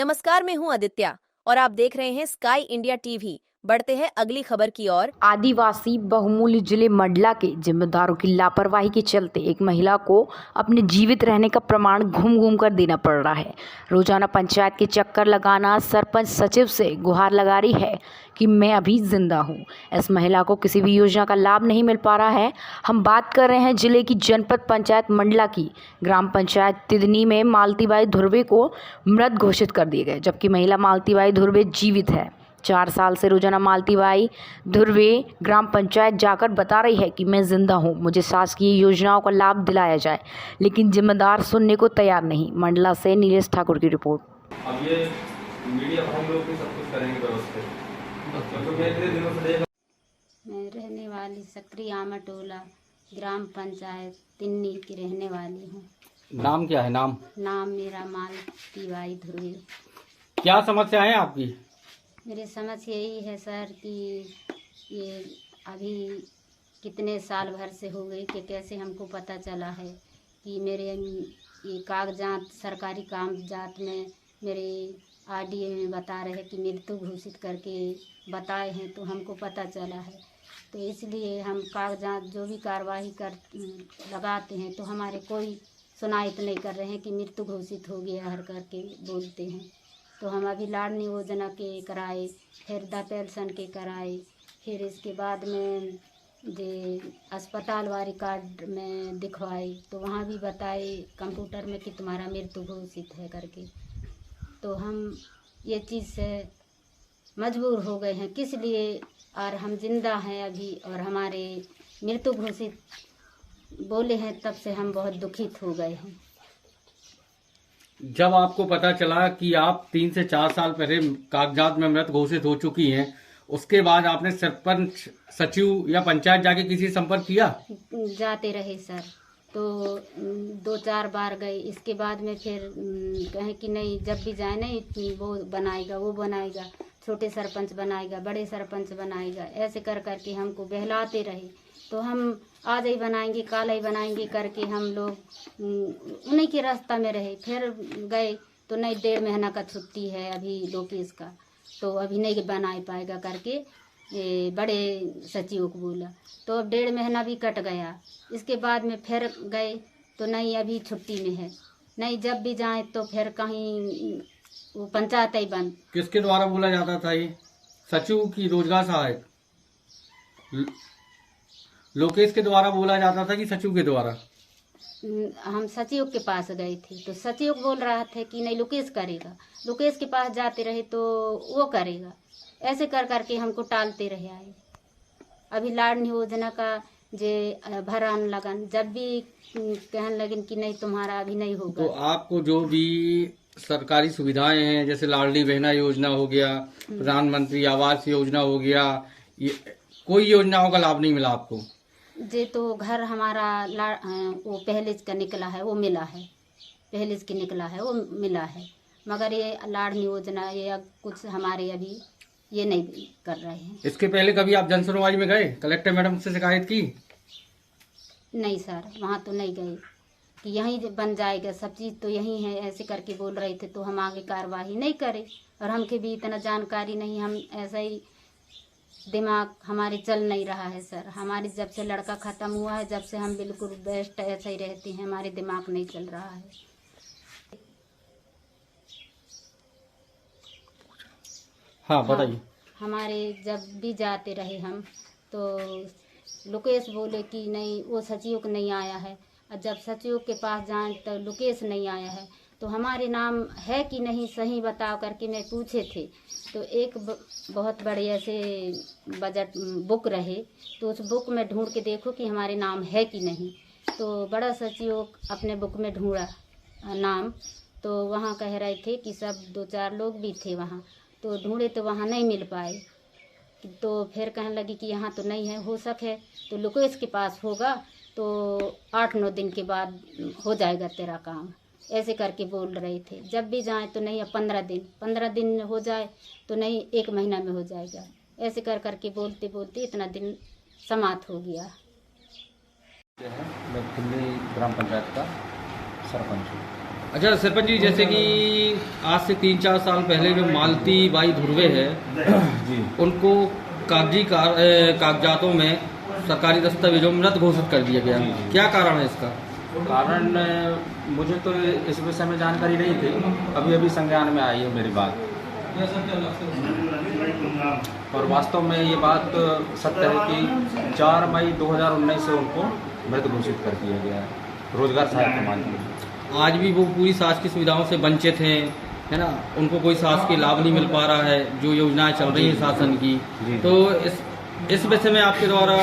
नमस्कार, मैं हूं आदित्य और आप देख रहे हैं स्काई इंडिया टीवी। बढ़ते हैं अगली खबर की ओर। आदिवासी बहुमूल्य जिले मंडला के जिम्मेदारों की लापरवाही के चलते एक महिला को अपने जीवित रहने का प्रमाण घूम घूम कर देना पड़ रहा है। रोजाना पंचायत के चक्कर लगाना सरपंच सचिव से गुहार लगा रही है कि मैं अभी जिंदा हूं। इस महिला को किसी भी योजना का लाभ नहीं मिल पा रहा है। हम बात कर रहे हैं जिले की जनपद पंचायत मंडला की। ग्राम पंचायत तिदनी में मालतीबाई धुर्वे को मृत घोषित कर दिए गए, जबकि महिला मालतीबाई धुर्वे जीवित है। 4 साल से रोजाना मालतीबाई धुर्वे ग्राम पंचायत जाकर बता रही है कि मैं जिंदा हूं, मुझे शासकीय योजनाओं का लाभ दिलाया जाए, लेकिन जिम्मेदार सुनने को तैयार नहीं। मंडला से नीलेश ठाकुर की रिपोर्ट। अब ये मीडिया हम लोग भी सब कुछ करेंगे व्यवस्था। मैं रहने वाली सक्रिय आमा टोला ग्राम पंचायत तिन्नी की रहने वाली हूँ। नाम क्या है? नाम मेरा मालतीबाई धुर्वे। क्या समस्या है आपकी? मेरी समझ यही है सर कि ये अभी कितने साल भर से हो गई कि कैसे हमको पता चला है कि मेरे ये कागजात सरकारी कागजात में मेरे आरडीए में बता रहे हैं कि मृत्यु घोषित करके बताए हैं, तो हमको पता चला है। तो इसलिए हम कागजात जो भी कार्रवाई कर लगाते हैं तो हमारे कोई सुनाई तो नहीं कर रहे हैं कि मृत्यु घोषित हो गया हर करके बोलते हैं। तो हम अभी लाडली योजना के कराए, फिर द पेंशन के कराए, फिर इसके बाद में जे अस्पताल वाली कार्ड में दिखवाए तो वहाँ भी बताए कंप्यूटर में कि तुम्हारा मृत्यु घोषित है करके। तो हम ये चीज़ से मजबूर हो गए हैं किस लिए, और हम जिंदा हैं अभी और हमारे मृत्यु घोषित बोले हैं, तब से हम बहुत दुखित हो गए हैं। जब आपको पता चला कि आप 3 से 4 साल पहले कागजात में मृत घोषित हो चुकी हैं, उसके बाद आपने सरपंच सचिव या पंचायत जाके किसी संपर्क किया? जाते रहे सर, तो 2-4 बार गए। इसके बाद में फिर कहें कि नहीं, जब भी जाए नहीं वो बनाएगा, वो बनाएगा, छोटे सरपंच बनाएगा, बड़े सरपंच बनाएगा, ऐसे कर करके हमको बहलाते रहे। तो हम आज ही बनाएंगे, काल ही बनाएंगे करके हम लोग उन्हीं के रास्ता में रहे। फिर गए तो नहीं, 1.5 महीना का छुट्टी है अभी लोकेश का, तो अभी नहीं बना पाएगा करके बड़े सचिव को बोला। तो अब 1.5 महीना भी कट गया। इसके बाद में फिर गए तो नहीं, अभी छुट्टी में है। नहीं, जब भी जाए तो फिर कहीं वो पंचायत ही बंद। किसके द्वारा बोला जाता था ये? सचिव की रोजगार सहायक लोकेश के द्वारा बोला जाता था कि सचिव के द्वारा? हम सचिव के पास गए थे तो सचिव बोल रहा था कि नहीं लोकेश करेगा। लोकेश के पास जाते रहे तो वो करेगा। ऐसे कर करके हमको टालते रहे आए। अभी लाडली योजना का जे भरान लगन, जब भी कहने लगे कि नहीं तुम्हारा अभी नहीं होगा। तो आपको जो भी सरकारी सुविधाएं हैं, जैसे लाडली बहना योजना हो गया, प्रधानमंत्री आवास योजना हो गया, ये कोई योजनाओं का लाभ नहीं मिला आपको? जे तो घर हमारा वो पहले का निकला है, वो मिला है, पहले के निकला है वो मिला है, मगर ये लाडली योजना ये कुछ हमारे अभी ये नहीं कर रहे हैं। इसके पहले कभी आप जन सुनवाई में गए, कलेक्टर मैडम से शिकायत की? नहीं सर, वहाँ तो नहीं गए कि यहीं बन जाएगा सब चीज़, तो यहीं है ऐसे करके बोल रहे थे। तो हम आगे कार्रवाई नहीं करे और हमके भी इतना जानकारी नहीं, हम ऐसा ही दिमाग हमारे चल नहीं रहा है सर। हमारी जब से लड़का ख़त्म हुआ है, जब से हम बिल्कुल बेस्ट ऐसे ही रहते हैं, हमारे दिमाग नहीं चल रहा है। हाँ बताइए। हमारे जब भी जाते रहे हम तो लोकेश बोले कि नहीं वो सचिव को नहीं आया है, और जब सचिव के पास जाए तो लोकेश नहीं आया है। तो हमारे नाम है कि नहीं सही बताओ करके मैं पूछे थे। तो एक बहुत बड़े ऐसे बजट बुक रहे, तो उस बुक में ढूंढ के देखो कि हमारे नाम है कि नहीं। तो बड़ा सचिव अपने बुक में ढूंढा नाम, तो वहाँ कह रहे थे कि सब 2-4 लोग भी थे वहाँ, तो ढूंढे तो वहाँ नहीं मिल पाए। तो फिर कहने लगी कि यहाँ तो नहीं है, हो सके तो लोकेश के पास होगा, तो 8-9 दिन के बाद हो जाएगा तेरा काम, ऐसे करके बोल रहे थे। जब भी जाए तो नहीं, अब 15 दिन हो जाए तो नहीं, 1 महीना में हो जाएगा, ऐसे कर करके बोलते बोलते इतना दिन समाप्त हो गया। मैं दिल्ली ग्राम पंचायत का सरपंच हूँ। अच्छा सरपंच जी, जैसे कि आज से 3-4 साल पहले जो मालती बाई धुर्वे है जी। उनको कागजातों में सरकारी दस्तावेजों में मृत घोषित कर दिया गया। जी, जी। क्या कारण है इसका? कारण मुझे तो इस विषय में जानकारी नहीं थी, अभी अभी संज्ञान में आई है मेरी बात। और वास्तव में ये बात सत्य है कि 4 मई 2019 से उनको मृत घोषित कर दिया गया है रोजगार सहायता मानती। आज भी वो पूरी शासकीय की सुविधाओं से वंचित हैं, है ना, उनको कोई शासकीय लाभ नहीं मिल पा रहा है, जो योजनाएं चल रही हैं शासन की। जी। तो इस विषय में आपके द्वारा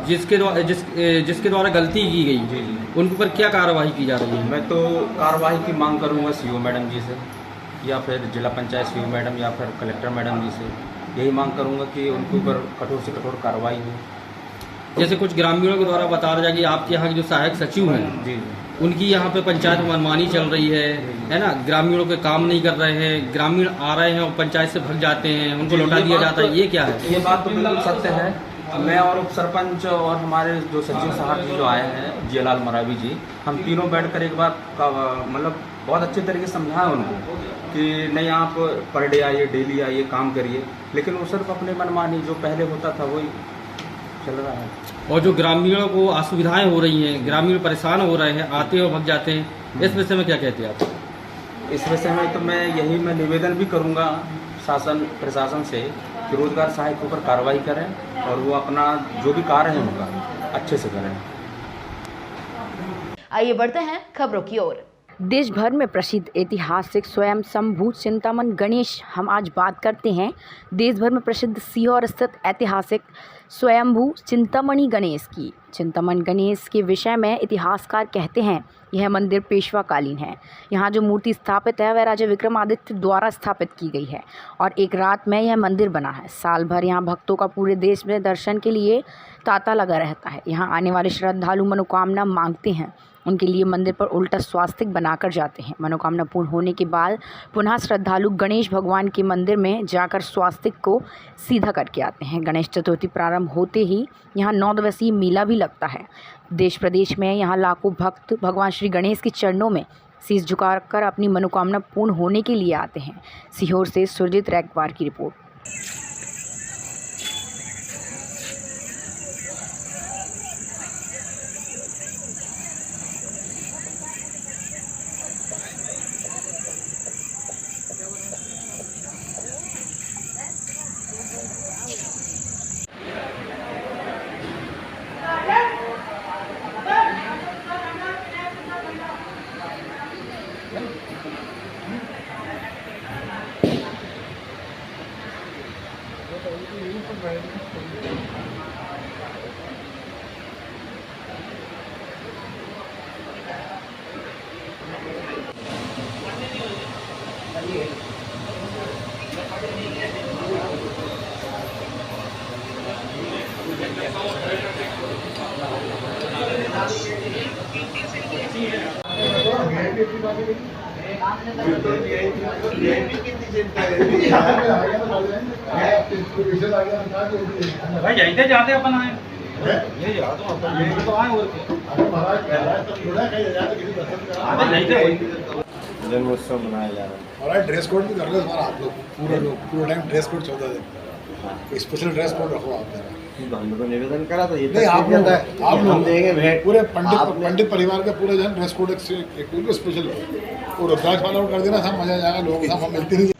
जिसके द्वारा गलती की गई, जी जी, उनके ऊपर क्या कार्रवाई की जा रही है? मैं तो कार्रवाई की मांग करूंगा सीओ मैडम जी से, या फिर जिला पंचायत सीओ मैडम, या फिर कलेक्टर मैडम जी से। यही मांग करूंगा कि उनके ऊपर कठोर से कठोर कार्रवाई हो। जैसे कुछ ग्रामीणों के द्वारा बता रहा कि आपके यहाँ के जो सहायक सचिव हैं, जी उनकी यहाँ पे पंचायत में मनमानी चल रही है ना, ग्रामीणों के काम नहीं कर रहे हैं, ग्रामीण आ रहे हैं और पंचायत से भाग जाते हैं, उनको लौटा दिया जाता है, ये क्या है? ये बात तो बिल्कुल सत्य है। मैं और उप सरपंच और हमारे जो सचिव साहब जी जो आए हैं जियालाल मरावी जी, हम तीनों बैठकर एक बार मतलब बहुत अच्छे तरीके से समझाएं उनको कि नहीं आप पर डे आइए, डेली आइए, काम करिए, लेकिन वो सिर्फ अपने मनमानी जो पहले होता था वही चल रहा है। और जो ग्रामीणों को असुविधाएं हो रही हैं, ग्रामीण परेशान हो रहे हैं, आते और भग जाते हैं, इस विषय में क्या कहते हैं आप? इस विषय में तो मैं निवेदन भी करूंगा शासन प्रशासन से कि रोजगार सहायक के ऊपर कार्रवाई करें और वो अपना जो भी कार्य है उनका अच्छे से करें। आइए बढ़ते हैं खबरों की ओर। देश भर में प्रसिद्ध ऐतिहासिक स्वयं संभू चिंतामण गणेश, हम आज बात करते हैं देश भर में प्रसिद्ध सीहोर स्थित ऐतिहासिक स्वयंभू चिंतामणि गणेश की। चिंतामण गणेश के विषय में इतिहासकार कहते हैं यह मंदिर पेशवा कालीन है। यहाँ जो मूर्ति स्थापित है वह राजा विक्रमादित्य द्वारा स्थापित की गई है और एक रात में यह मंदिर बना है। साल भर यहाँ भक्तों का पूरे देश में दर्शन के लिए तांता लगा रहता है। यहाँ आने वाले श्रद्धालु मनोकामना मांगते हैं, उनके लिए मंदिर पर उल्टा स्वास्तिक बनाकर जाते हैं। मनोकामना पूर्ण होने के बाद पुनः श्रद्धालु गणेश भगवान के मंदिर में जाकर स्वास्तिक को सीधा करके आते हैं। गणेश चतुर्थी प्रारंभ होते ही यहाँ 9 दिवसीय मेला भी लगता है। देश प्रदेश में यहाँ लाखों भक्त भगवान श्री गणेश के चरणों में शीश झुकाकर अपनी मनोकामना पूर्ण होने के लिए आते हैं। सीहोर से सुरजीत रैकवार की रिपोर्ट। भाई यहीं जाते अपन आए ये जा तो आए और जन्मोत्सव मनाया जा रहा है। और ड्रेस कोड भी कर लो तुम्हारा, आप लोग पूरा टाइम ड्रेस कोड 14 दिन, स्पेशल ड्रेस कोड रखो आप जरा। हमने तो निवेदन करा था, ये नहीं आप लोग देंगे भेंट। पूरे पंडित परिवार का पूरे जन ड्रेस कोड एक स्पेशल वो रुद्राक्ष वाला कर देना, सब मजा आ जाएगा, लोग सब हम मिलते नहीं।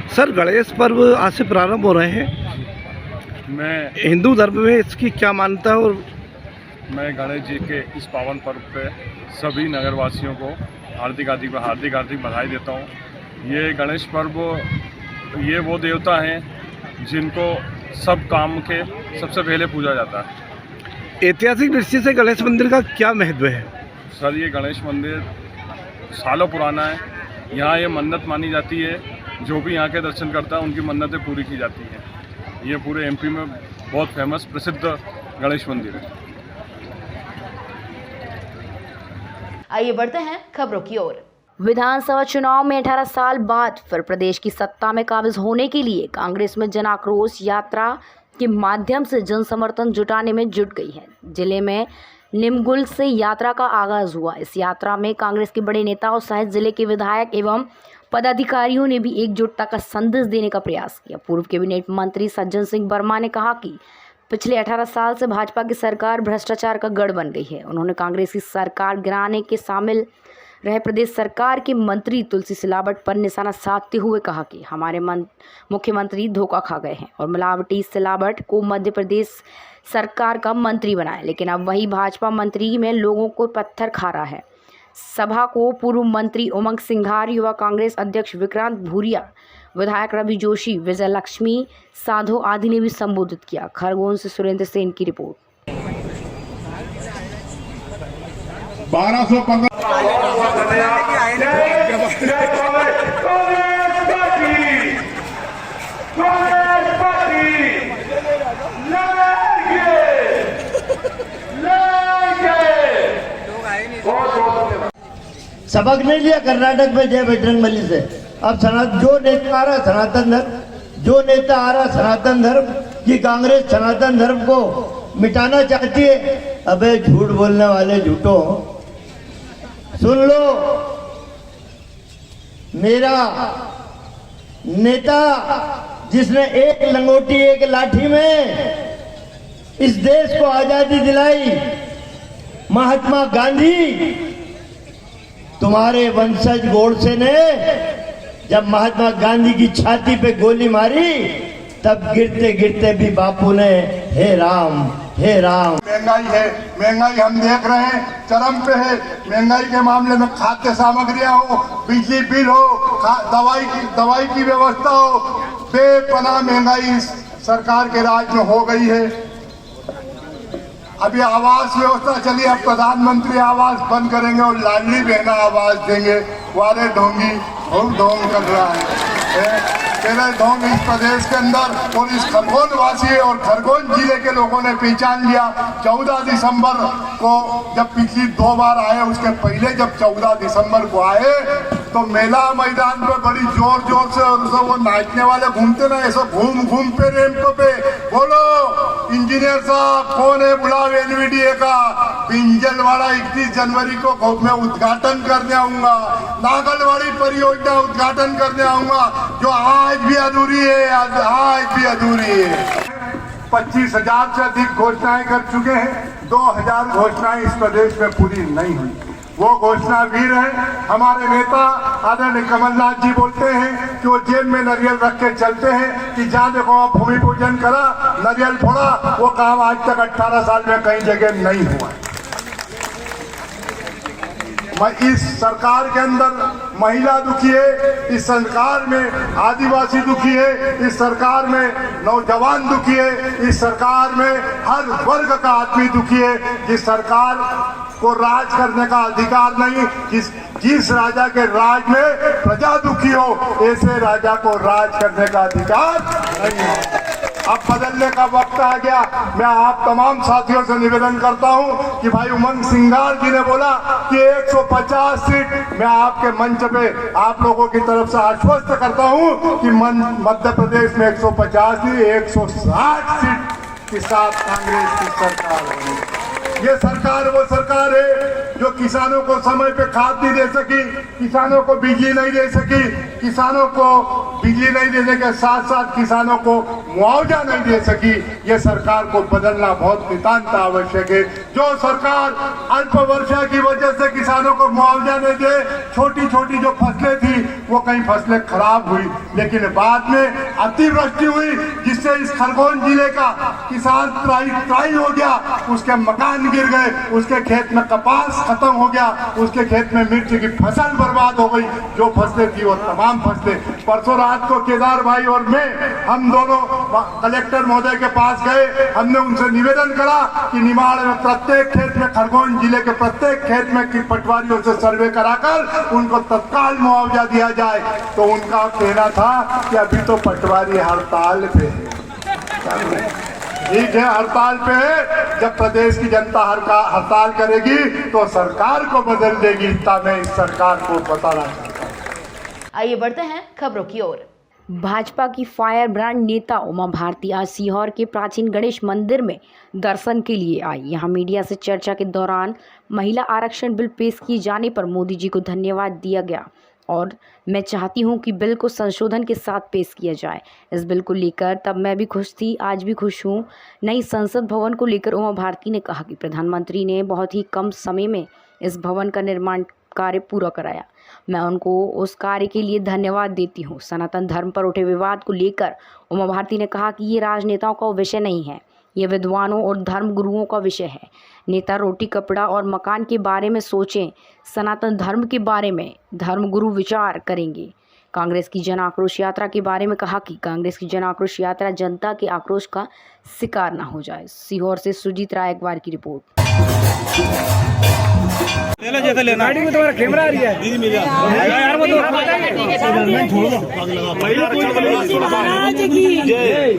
सर, गणेश पर्व आज से प्रारंभ हो रहे हैं। मैं हिंदू धर्म में इसकी क्या मान्यता है? और मैं गणेश जी के इस पावन पर्व पे सभी नगरवासियों को हार्दिक बधाई देता हूँ। ये गणेश पर्व ये वो देवता हैं जिनको सब काम के सबसे पहले पूजा जाता है। ऐतिहासिक दृष्टि से गणेश मंदिर का क्या महत्व है? सर, ये गणेश मंदिर सालों पुराना है। यहाँ ये मन्नत मानी जाती है, जो भी यहाँ के दर्शन करता है उनकी मन्नतें पूरी की जाती हैं। ये पूरे एमपी में बहुत फेमस प्रसिद्ध गणेश मंदिर है। आइए बढ़ते हैं खबरों की ओर। विधानसभा चुनाव में 18 साल बाद फिर प्रदेश की सत्ता में काबिज होने के लिए कांग्रेस में जन आक्रोश यात्रा के माध्यम से जन समर्थन जुटाने में जुट गई है। जिले में निमगुल से यात्रा का आगाज हुआ। इस यात्रा में कांग्रेस के बड़े नेताओं सहित जिले के विधायक एवं पदाधिकारियों ने भी एकजुटता का संदेश देने का प्रयास किया। पूर्व कैबिनेट मंत्री सज्जन सिंह वर्मा ने कहा कि पिछले 18 साल से भाजपा की सरकार भ्रष्टाचार का गढ़ बन गई है। उन्होंने कांग्रेस की सरकार गिराने के शामिल रहे प्रदेश सरकार के मंत्री तुलसी सिलावट पर निशाना साधते हुए कहा कि हमारे मुख्यमंत्री धोखा खा गए हैं और मिलावटी सिलावट को मध्य प्रदेश सरकार का मंत्री बनाया, लेकिन अब वही भाजपा मंत्री में लोगों को पत्थर खा रहा है। सभा को पूर्व मंत्री उमंग सिंघार, युवा कांग्रेस अध्यक्ष विक्रांत भूरिया, विधायक रवि जोशी, विजय लक्ष्मी साधो आदि ने भी संबोधित किया। खरगोन से सुरेंद्र सेन की रिपोर्ट। 1215 सबक नहीं लिया कर्नाटक में जय बजरंग बली से। अब जो नेता आ रहा सनातन धर्म, जो नेता आ रहा सनातन धर्म की कांग्रेस सनातन धर्म को मिटाना चाहती है। अबे झूठ बोलने वाले झूठो, सुन लो, मेरा नेता जिसने एक लंगोटी एक लाठी में इस देश को आजादी दिलाई, महात्मा गांधी, तुम्हारे वंशज गोडसे ने जब महात्मा गांधी की छाती पे गोली मारी तब गिरते गिरते भी बापू ने हे राम हे राम। महंगाई है, महंगाई हम देख रहे हैं चरम पे है। महंगाई के मामले में खाद्य सामग्रियां हो, बिजली बिल हो, दवाई की व्यवस्था हो, बेपनाह महंगाई सरकार के राज में हो गई है। अभी आवास व्यवस्था चली, अब प्रधानमंत्री आवास बंद करेंगे और लाडली बहना आवास देंगे। वाले ढोंगी और ढोंग कर रहा है। तेरे ढोंग इस प्रदेश के अंदर और इस खरगोन वासी और खरगोन जिले के लोगों ने पहचान लिया। 14 दिसंबर को जब पिछली 2 बार आए, उसके पहले जब 14 दिसंबर को आए तो मेला मैदान पे बड़ी जोर जोर से और वो नाचने वाले घूमते ना, ऐसा घूम घूम पे रैंप पे बोलो इंजीनियर साहब कौन है, बुलाओ एनवीडीए का। बिंजलवाड़ा 31 जनवरी को मैं उद्घाटन करने आऊंगा, नागलवाड़ी परियोजना उद्घाटन करने आऊंगा जो आज भी अधूरी है, आज भी अधूरी है। 25,000 से अधिक घोषणाएं कर चुके हैं, 2,000 घोषणाएं इस प्रदेश में पूरी नहीं हुई। वो घोषणा वीर है हमारे नेता आदरणीय कमलनाथ जी बोलते हैं कि वो जेब में नारियल रख के चलते हैं कि जहाँ देखो आप भूमि पूजन करा, नारियल फोड़ा, वो काम आज तक 18 साल में कई जगह नहीं हुआ। इस सरकार के अंदर महिला दुखी है, इस सरकार में आदिवासी दुखी है, इस सरकार में नौजवान दुखी है, इस सरकार में हर वर्ग का आदमी दुखी है। जिस सरकार को राज करने का अधिकार नहीं, जिस राजा के राज में प्रजा दुखी हो, ऐसे राजा को राज करने का अधिकार नहीं है। अब बदलने का वक्त आ गया। मैं आप तमाम साथियों से निवेदन करता हूं कि भाई उमंग सिंघार जी ने बोला कि 150 सीट, मैं आपके मंच पे आप लोगों की तरफ से आश्वस्त करता हूं कि मध्य प्रदेश में 150 नहीं 160 सीट के साथ कांग्रेस की सरकार होगी। ये सरकार वो सरकार है जो किसानों को समय पे खाद नहीं दे सकी, किसानों को बिजली नहीं दे सकी, किसानों को बिजली नहीं देने के साथ साथ किसानों को मुआवजा नहीं दे सकी। ये सरकार को बदलना बहुत नितांत आवश्यक है। जो सरकार अल्प वर्षा की वजह से किसानों को मुआवजा नहीं दे, छोटी छोटी जो फसलें थी वो कई फसलें खराब हुई, लेकिन बाद में अतिवृष्टि हुई जिससे इस खरगोन जिले का किसान त्राही हो गया, उसके मकान गिर गए, उसके खेत में कपास खत्म हो गया, उसके खेत में मिर्च की फसल बर्बाद हो गई। जो फसलें थी वो तमाम फसलें, परसों रात रात को केदार भाई और मैं, हम दोनों कलेक्टर महोदय के पास गए। हमने उनसे निवेदन करा कि निमाड़ में प्रत्येक खेत में, खरगोन जिले के प्रत्येक खेत में पटवारियों से सर्वे कराकर उनको तत्काल मुआवजा दिया जाए। तो उनका कहना था कि अभी तो पटवारी हड़ताल पे है। ठीक है, हड़ताल पे है, जब प्रदेश की जनता हड़ताल करेगी तो सरकार को बदल देगी। इतना मैं इस सरकार को बताना चाहता हूँ। आइए बढ़ते हैं खबरों की ओर। भाजपा की फायर ब्रांड नेता उमा भारती आज सीहोर के प्राचीन गणेश मंदिर में दर्शन के लिए आई। यहां मीडिया से चर्चा के दौरान महिला आरक्षण बिल पेश किए जाने पर मोदी जी को धन्यवाद दिया गया और मैं चाहती हूं कि बिल को संशोधन के साथ पेश किया जाए। इस बिल को लेकर तब मैं भी खुश थी, आज भी खुश हूं। नई संसद भवन को लेकर उमा भारती ने कहा कि प्रधानमंत्री ने बहुत ही कम समय में इस भवन का निर्माण कार्य पूरा कराया। मैं उनको उस कार्य के लिए धन्यवाद देती हूँ। सनातन धर्म पर उठे विवाद को लेकर उमा भारती ने कहा कि ये राजनेताओं का विषय नहीं है, ये विद्वानों और धर्म गुरुओं का विषय है। नेता रोटी कपड़ा और मकान के बारे में सोचें, सनातन धर्म के बारे में धर्म गुरु विचार करेंगे। कांग्रेस की जन आक्रोश यात्रा के बारे में कहा कि कांग्रेस की जन आक्रोश यात्रा जनता के आक्रोश का शिकार न हो जाए। सीहोर से सुजीत रायकवार की रिपोर्ट। जैसे लेना गाड़ी में तुम्हारा कैमरा आ रही है दीदी मेरी यार वो तो छोड़ दो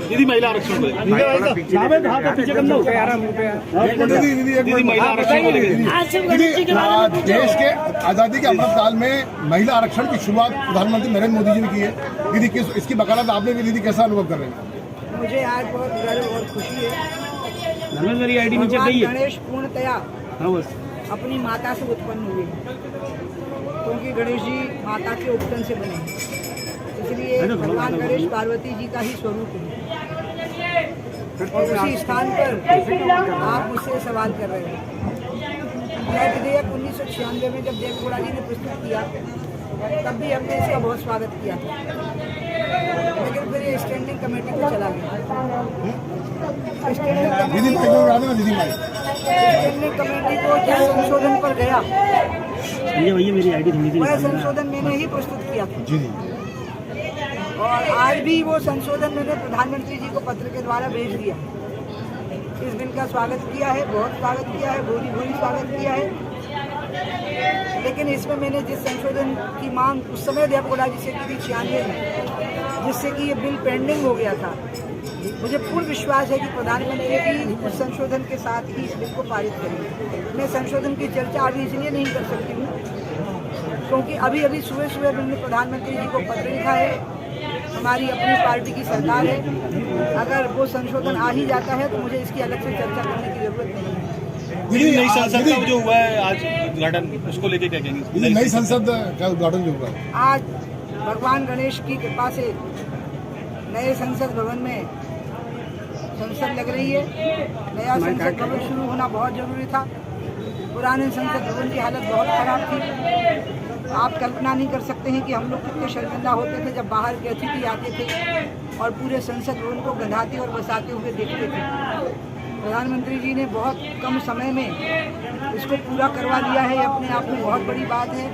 दीदी महिला आरक्षण पीछे कर लो दीदी महिला आरक्षण देश के आजादी के अमृत काल में महिला आरक्षण की शुरुआत प्रधानमंत्री नरेंद्र मोदी जी ने की है। दीदी इसकी वकालत आपने भी दीदी कैसा अनुभव कर रहे हैं? मुझे आज बहुत गर्व और खुशी है। मेरी आईडी नीचे गई है। गणेश पूर्णतया अपनी माता से उत्पन्न हुए, क्योंकि गणेश जी माता के उपटन से बने, इसलिए भगवान गणेश पार्वती जी का ही स्वरूप है। और उसी स्थान पर आप मुझसे सवाल कर रहे हैं। यह विधेयक 1996 में जब देवगौड़ा जी ने प्रस्तुत किया तब भी हमने इसका बहुत स्वागत किया था, लेकिन फिर ये स्टैंडिंग कमेटी को चला गया। स्टैंडिंग कमेटी को जिस संशोधन पर गया वह संशोधन मैंने ही प्रस्तुत किया था और आज भी वो संशोधन मैंने प्रधानमंत्री जी को पत्र के द्वारा भेज दिया। इस बिल का स्वागत किया है, बहुत स्वागत किया है, भूरी स्वागत किया है। लेकिन इसमें मैंने जिस संशोधन की मांग उस समय देवगौड़ा जी से की थी 96 में, जिससे कि ये बिल पेंडिंग हो गया था, मुझे पूर्ण विश्वास है कि प्रधानमंत्री भी उस संशोधन के साथ ही इस बिल को पारित करेंगे। मैं संशोधन की चर्चा अभी इसलिए नहीं कर सकती हूँ क्योंकि अभी सुबह मैंने प्रधानमंत्री जी को पत्र लिखा है। हमारी अपनी पार्टी की सरकार है, अगर वो संशोधन आ ही जाता है तो मुझे इसकी अलग से चर्चा करने की जरूरत नहीं है। नई संसद का जो हुआ है आज उद्घाटन, उसको लेके क्या कहेंगे? नई संसद का उद्घाटन जो हुआ आज भगवान गणेश की कृपा से नए संसद भवन में संसद लग रही है। नया संसद भवन शुरू होना बहुत जरूरी था। पुराने संसद भवन की हालत बहुत खराब थी। आप कल्पना नहीं कर सकते हैं कि हम लोग कितने शर्मिंदा होते थे जब बाहर के अतिथि आते थे और पूरे संसद भवन को गंधाते और बसाते हुए देखते थे। प्रधानमंत्री जी ने बहुत कम समय में इसको पूरा करवा लिया है, अपने आप में बहुत बड़ी बात है।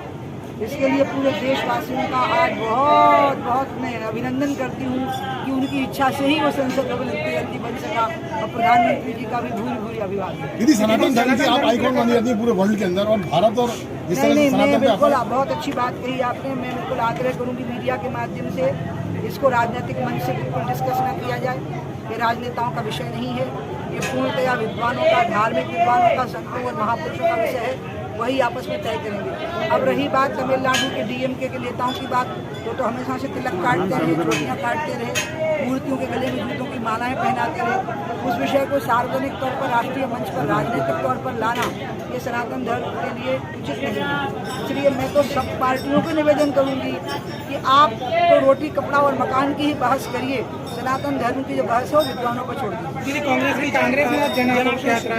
इसके लिए पूरे देशवासियों का आज बहुत बहुत मैं अभिनंदन करती हूँ कि उनकी इच्छा से ही वो संसद भवन इतनी जल्दी बन सका और प्रधानमंत्री जी का भी भूरी अभिवादन। दीदी सनातन धर्म की आप आइकॉन मानी जाती है पूरे वर्ल्ड के अंदर और भारत और जिस तरह से मैं बिल्कुल बहुत अच्छी बात कही आपने। मैं बिल्कुल आग्रह करूँगी मीडिया के माध्यम से इसको राजनीतिक मंच से बिल्कुल डिस्कस न किया जाए। ये राजनेताओं का विषय नहीं है, ये पूर्णतया विद्वानों का, धार्मिक विद्वानों का, संतों और महापुरुषों का विषय है। वही आपस में तय करेंगे। अब रही बात तमिलनाडु के डीएमके के नेताओं की बात, तो हमेशा से तिलक काटते रहे, चोटियाँ काटते रहे, मूर्तियों के गले में जूतों की मालाएं पहनाते रहे। उस विषय को सार्वजनिक तौर पर राष्ट्रीय मंच पर राजनीतिक तौर पर लाना ये सनातन धर्म के लिए उचित नहीं है। इसलिए मैं तो सब पार्टियों को निवेदन करूँगी कि आप तो रोटी कपड़ा और मकान की ही बहस करिए, सनातन धर्म की जो बहस हो विद्वानों को छोड़ दीजिए। कांग्रेस में जन आक्रोश यात्रा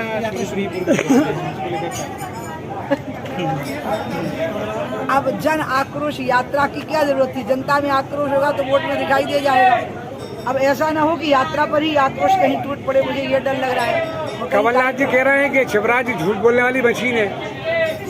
अब जन आक्रोश यात्रा की क्या जरूरत थी? जनता में आक्रोश होगा तो वोट में दिखाई दे जाएगा। अब ऐसा ना हो कि यात्रा पर ही आक्रोश कहीं टूट पड़े, मुझे ये डर लग रहा है। कमलनाथ जी कह रहे हैं कि शिवराज जी झूठ बोलने वाली मशीन है।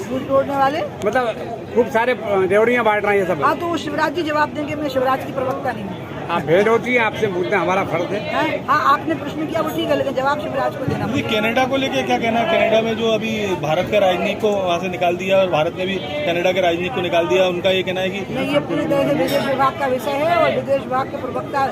झूठ तोड़ने वाले। मतलब खूब सारे रेवड़ियाँ बांट रहे हैं सब। हाँ, तो वो शिवराज जी जवाब देंगे, मैं शिवराज की प्रवक्ता नहीं हूँ। आप भेड़ होती है, आपसे पूछते हैं, हमारा फर्ज है। हाँ, आपने प्रश्न किया वो ठीक है, लेकिन जवाब शिवराज को देना। कनाडा को लेके क्या कहना है? कनाडा में जो अभी भारत के राजनीतिक को वहाँ से निकाल दिया और भारत ने भी कनाडा के राजनीतिक को निकाल दिया, उनका ये कहना है कि नहीं, ये पूरी तरह से विदेश विभाग का विषय है और विदेश विभाग के प्रवक्ता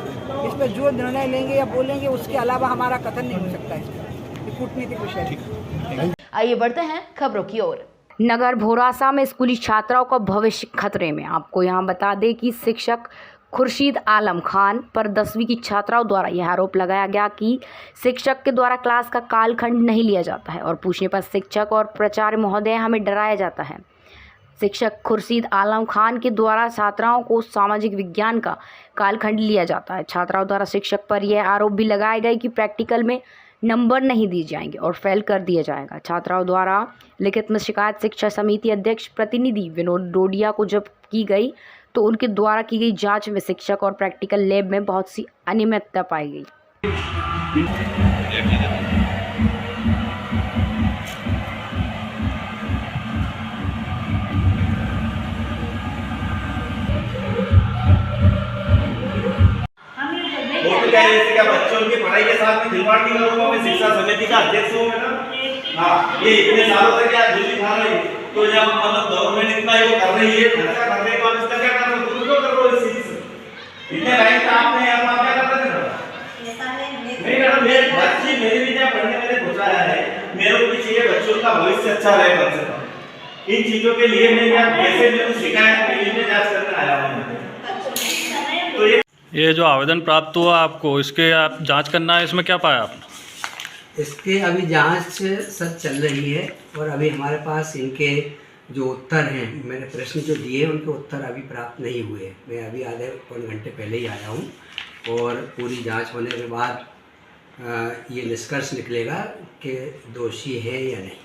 इस पर जो निर्णय लेंगे या बोलेंगे उसके अलावा हमारा कथन नहीं हो सकता इसमें। ये कूटनीतिक विषय है। आइए बढ़ते हैं खबरों की ओर। नगर भोरासा में स्कूली छात्राओं का भविष्य खतरे में। आपको यहां बता दें कि शिक्षक खुर्शीद आलम खान पर 10वीं की छात्राओं द्वारा यह आरोप लगाया गया कि शिक्षक के द्वारा क्लास का कालखंड नहीं लिया जाता है और पूछने पर शिक्षक और प्राचार्य महोदय हमें डराया जाता है। शिक्षक खुर्शीद आलम खान के द्वारा छात्राओं को सामाजिक विज्ञान का कालखंड लिया जाता है। छात्राओं द्वारा शिक्षक पर यह आरोप भी लगाए गए कि प्रैक्टिकल में नंबर नहीं दिए जाएंगे और फेल कर दिया जाएगा। छात्राओं द्वारा लिखित में शिकायत शिक्षा समिति अध्यक्ष प्रतिनिधि विनोद डोडिया को जब की गई तो उनके द्वारा की गई जांच में शिक्षक और प्रैक्टिकल लैब में बहुत सी अनियमितता पाई गई। क्या बच्चों की पढ़ाई के साथ में खिलवाड़ नहीं करूंगा? मैं शिक्षा समिति का अध्यक्ष हूँ मैडम। हाँ, ये इतने सालों से क्या दूसरी खा रही, तो जब मतलब गवर्नमेंट इतना ये कर रही है, खर्चा कर रही है, तो इसका क्या कर रहे हो? तुम क्यों कर रहे हो इस चीज से? इतने टाइम से आपने यहाँ क्या कर रहे थे? नहीं मैडम, मेरे बच्चे मेरी विद्या पढ़ने में पहुँचाया है, मेरे को भी चाहिए बच्चों का भविष्य अच्छा रहे कम से कम। इन चीजों के लिए मैं यहाँ कैसे मेरे को शिकायत के लिए जांच करने आया हूँ। तो ये जो आवेदन प्राप्त हुआ आपको, इसके आप जांच करना है, इसमें क्या पाया आपने? इसके अभी जांच सर चल रही है और अभी हमारे पास इनके जो उत्तर हैं, मैंने प्रश्न जो दिए उनके उत्तर अभी प्राप्त नहीं हुए। मैं अभी आधे पौने घंटे पहले ही आया हूँ और पूरी जांच होने के बाद ये निष्कर्ष निकलेगा कि दोषी है या नहीं।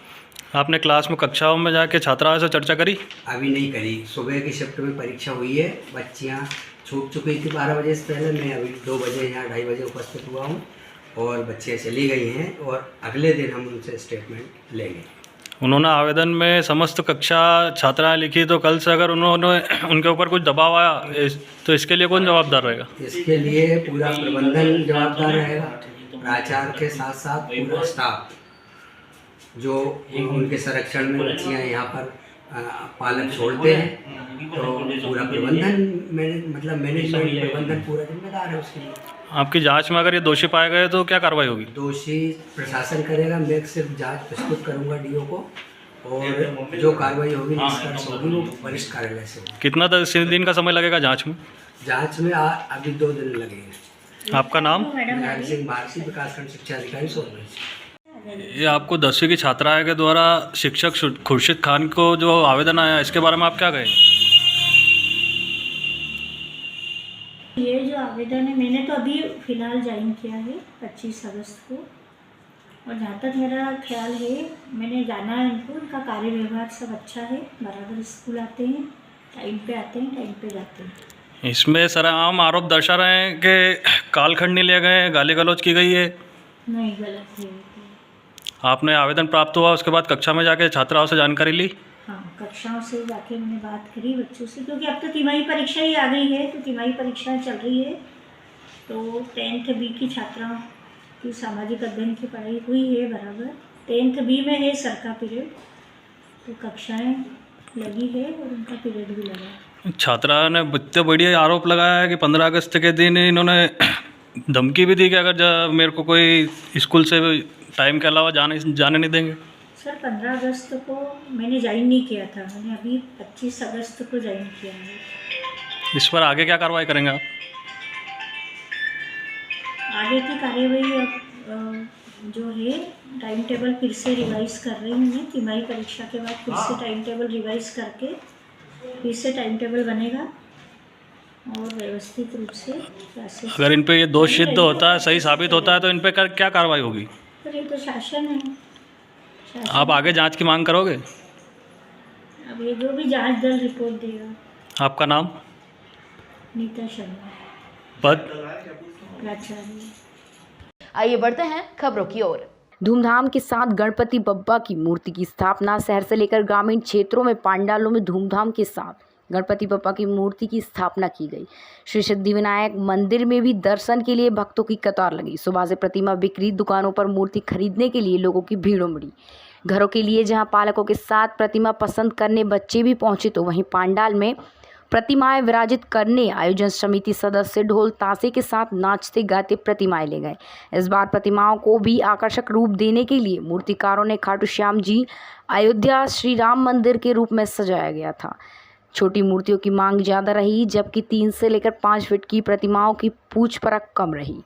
आपने क्लास में कक्षाओं में जाके छात्राओं से चर्चा करी? अभी नहीं करी। सुबह की शिफ्ट में परीक्षा हुई है, बच्चियाँ छूट चुकी थी 12 बजे से पहले। मैं अभी 2 बजे यहाँ 2:30 बजे उपस्थित हुआ हूँ और बच्चियाँ चली गई हैं और अगले दिन हम उनसे स्टेटमेंट लेंगे। उन्होंने आवेदन में समस्त कक्षा छात्राएं लिखी, तो कल से अगर उन्होंने उनके ऊपर कुछ दबाव आया तो इसके लिए कौन जवाबदार रहेगा? इसके लिए पूरा प्रबंधन जवाबदार रहेगा, प्राचार्य के साथ साथ पूरा स्टाफ जो उनके संरक्षण में बच्चियाँ यहाँ पर पालक छोड़ते हैं, तो पूरा प्रबंधन मतलब मैनेजमेंट प्रबंधन पूरा जिम्मेदार है उसके लिए। आपकी जांच में अगर ये दोषी पाए गए तो क्या कार्रवाई होगी? दोषी प्रशासन करेगा, मैं सिर्फ जांच प्रस्तुत करूंगा डीओ को और जो कार्रवाई होगी निष्कर्ष होगी वो वरिष्ठ कार्यालय से होगी। कितना दिन का समय लगेगा जांच में? जांच में अभी 2 दिन लगेंगे। आपका नाम? हरि सिंह भारती, विकासखंड शिक्षा अधिकारी सोनभद्र। ये आपको 10वीं की छात्रा के द्वारा शिक्षक खुर्शीद खान को जो आवेदन आया, इसके बारे में आप क्या कहेंगे? ये जो आवेदन है मैंने तो अभी फ़िलहाल ज्वाइन किया है 25 अगस्त को, और जहाँ तक मेरा ख्याल है मैंने जाना है उनको, उनका कार्य व्यवहार सब अच्छा है, बराबर स्कूल आते हैं, टाइम पे आते हैं, टाइम पे जाते हैं। इसमें सरेआम आरोप दर्शा रहे हैं कि कालखंड नहीं लिए गए, गाली गलौज की गई है। नहीं, गलत है। आपने आवेदन प्राप्त हुआ, उसके बाद कक्षा में जाके छात्राओं से जानकारी ली? हाँ, कक्षाओं से जाके मैंने बात करी बच्चों से, क्योंकि अब तो तिमाही परीक्षा ही आ गई है, तो तिमाही परीक्षाएं चल रही है, तो 10th B की छात्राओं की सामाजिक अध्ययन की पढ़ाई हुई है बराबर। 10th B में है सर का पीरियड, तो कक्षाएं लगी है और उनका पीरियड भी लगा है। छात्रा ने इतने बढ़िया आरोप लगाया है कि 15 अगस्त के दिन इन्होंने धमकी भी दी कि अगर मेरे को कोई स्कूल से टाइम के अलावा जाने नहीं देंगे। सर 15 अगस्त को मैंने ज्वाइन नहीं किया था, मैंने अभी 25 अगस्त को ज्वाइन किया है। इस पर आगे क्या कार्रवाई करेंगे आप? आगे की कार्यवाही अब जो है टाइम टेबल फिर से रिवाइज़ कर रही हूँ मैं, तिमाही परीक्षा के बाद फिर से टाइम टेबल रिवाइज़ करके फिर से टाइम टेबल बनेगा और व्यवस्थित रूप से क्लासेस। अगर इन पे ये दोष सिद्ध होता है, सही साबित होता है, तो इन पे क्या कार्रवाई होगी? तो ये तो शासन है। आप आगे जांच की मांग करोगे? अब ये जो भी जांच दल रिपोर्ट देगा। आपका नाम? नीता शर्मा, पद? प्राचार्य। आइए बढ़ते हैं खबरों की ओर। धूमधाम के साथ गणपति बप्पा की मूर्ति की स्थापना शहर से लेकर ग्रामीण क्षेत्रों में पंडालों में धूमधाम के साथ गणपति बप्पा की मूर्ति की स्थापना की गई। श्री सिद्धिविनायक मंदिर में भी दर्शन के लिए भक्तों की कतार लगी। सुबह से प्रतिमा बिक्री दुकानों पर मूर्ति खरीदने के लिए लोगों की भीड़ उमड़ी। घरों के लिए जहां पालकों के साथ प्रतिमा पसंद करने बच्चे भी पहुंचे, तो वहीं पंडाल में प्रतिमाएं विराजित करने आयोजन समिति सदस्य ढोल ताशे के साथ नाचते गाते प्रतिमाएं ले गए। इस बार प्रतिमाओं को भी आकर्षक रूप देने के लिए मूर्तिकारों ने खाटू श्याम जी अयोध्या श्री राम मंदिर के रूप में सजाया गया था। छोटी मूर्तियों की मांग ज़्यादा रही, जबकि 3 से लेकर 5 फीट की प्रतिमाओं की पूछ परख कम रही।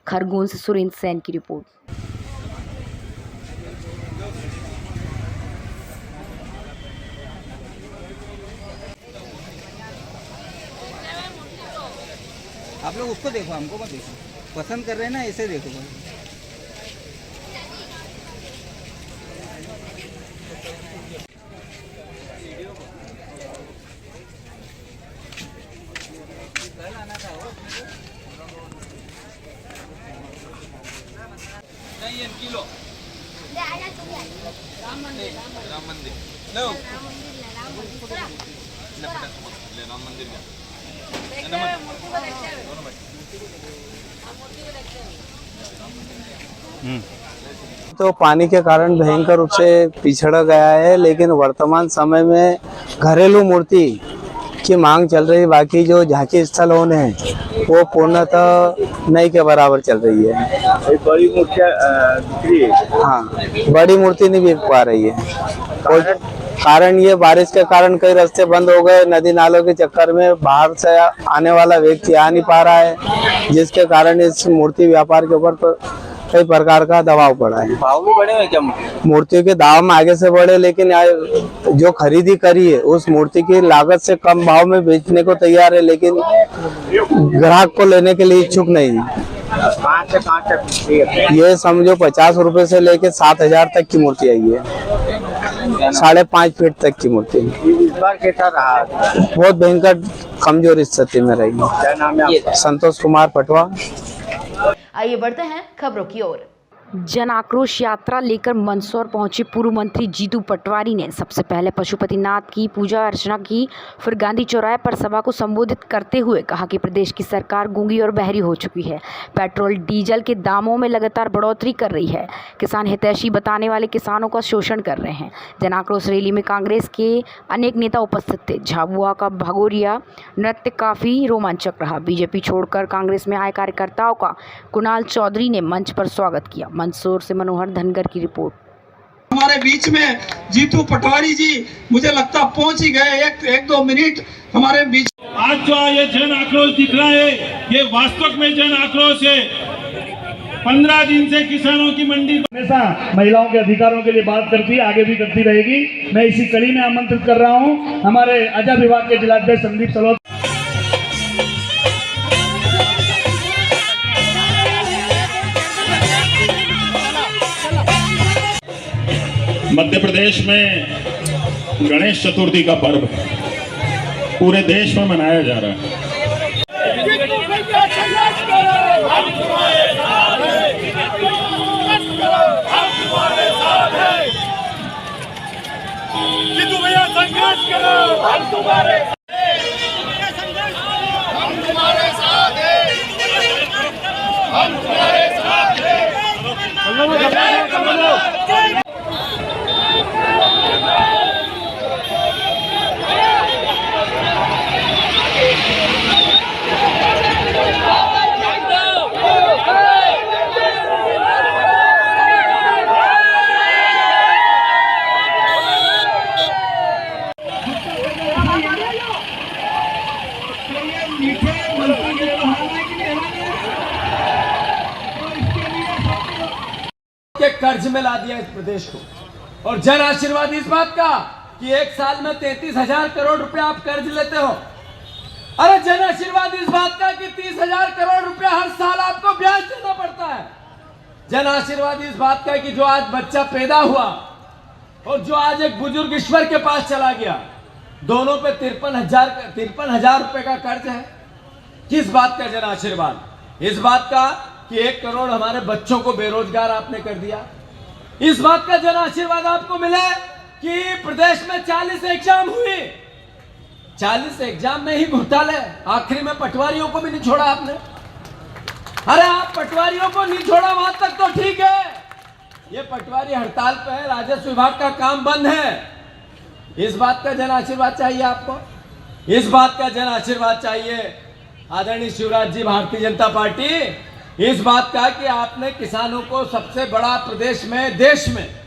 खरगोन से सुरेंद्र सेन की रिपोर्ट। आप लोग उसको देखो, हमको मत देखो। पसंद कर रहे हैं ना, ऐसे देखो भाई। नहीं किलो राम मंदिर लो राम मंदिर तो पानी के कारण भयंकर रूप से पिछड़ गया है, लेकिन वर्तमान समय में घरेलू मूर्ति की मांग चल रही है। बाकी जो झांकी स्थल होने हैं वो पूर्णतः नई के बराबर चल रही है। बड़ी मूर्ति हाँ, बड़ी मूर्ति नहीं बिक पा रही है। और कारण ये बारिश के कारण कई रास्ते बंद हो गए। नदी नालों के चक्कर में बाहर से आने वाला व्यक्ति आ नहीं पा रहा है, जिसके कारण इस मूर्ति व्यापार के ऊपर कई प्रकार का दबाव पड़ा है। भाव भी बढ़े हुए क्या? मूर्तियों के दाम आगे से बढ़े, लेकिन जो खरीदी करी है उस मूर्ति की लागत से कम भाव में बेचने को तैयार है, लेकिन ग्राहक को लेने के लिए इच्छुक नहीं है। ये समझो 50 रुपए से लेके 7,000 तक की मूर्ति आई है। 5.5 फीट तक की मूर्ति। इस बार कैसा रहा? बहुत भयंकर कमजोर स्थिति में रही। क्या नाम है आपका? संतोष कुमार पटवा। आइए बढ़ते हैं खबरों की ओर। जन आक्रोश यात्रा लेकर मंदसौर पहुंचे पूर्व मंत्री जीतू पटवारी ने सबसे पहले पशुपतिनाथ की पूजा अर्चना की, फिर गांधी चौराहे पर सभा को संबोधित करते हुए कहा कि प्रदेश की सरकार गूंगी और बहरी हो चुकी है। पेट्रोल डीजल के दामों में लगातार बढ़ोतरी कर रही है। किसान हितैषी बताने वाले किसानों का शोषण कर रहे हैं। जन आक्रोश रैली में कांग्रेस के अनेक नेता उपस्थित थे। झाबुआ का भगोरिया नृत्य काफी रोमांचक रहा। बीजेपी छोड़कर कांग्रेस में आए कार्यकर्ताओं का कुणाल चौधरी ने मंच पर स्वागत किया। मंदसौर से मनोहर धनगर की रिपोर्ट। हमारे बीच में जीतू पटवारी जी मुझे लगता पहुंच ही गए। एक 2 मिनट हमारे बीच। आज जो ये जन आक्रोश दिख रहा है, ये वास्तव में जन आक्रोश है। 15 दिन से किसानों की मंडी हमेशा महिलाओं के अधिकारों के लिए बात करती है, आगे भी करती रहेगी। मैं इसी कड़ी में आमंत्रित कर रहा हूँ हमारे अजा विभाग के जिलाध्यक्ष संदीप सलोत। मध्य प्रदेश में गणेश चतुर्थी का पर्व पूरे देश में मनाया जा रहा है। संघर्ष करो, हम तुम्हारे साथ हैं, हम तुम्हारे साथ हैं। के कर्ज में ला दिया इस प्रदेश को, और जन आशीर्वाद इस बात का कि एक साल में 33,000 करोड़ रुपया आप कर्ज लेते हो। अरे जन आशीर्वाद इस बात का कि 30,000 करोड़ रुपया हर साल आपको ब्याज देना पड़ता है। जन आशीर्वाद इस बात का कि जो आज बच्चा पैदा हुआ और जो आज एक बुजुर्ग ईश्वर के पास चला गया, दोनों पे 53,000 रुपए का कर्ज है। किस बात का जन आशीर्वाद? इस बात का कि 1 करोड़ हमारे बच्चों को बेरोजगार आपने कर दिया। इस बात का जन आशीर्वाद आपको मिला कि प्रदेश में 40 एग्जाम हुए, 40 एग्जाम में ही घोटाले, आखिरी में पटवारियों को भी नहीं छोड़ा आपने। अरे आप पटवारियों को नहीं छोड़ा वहां तक तो ठीक है, ये पटवारी हड़ताल पे है, राजस्व विभाग का काम बंद है। इस बात का जन आशीर्वाद चाहिए आपको, इस बात का जन आशीर्वाद चाहिए आदरणीय शिवराज जी, भारतीय जनता पार्टी, इस बात का कि आपने किसानों को सबसे बड़ा प्रदेश में, देश में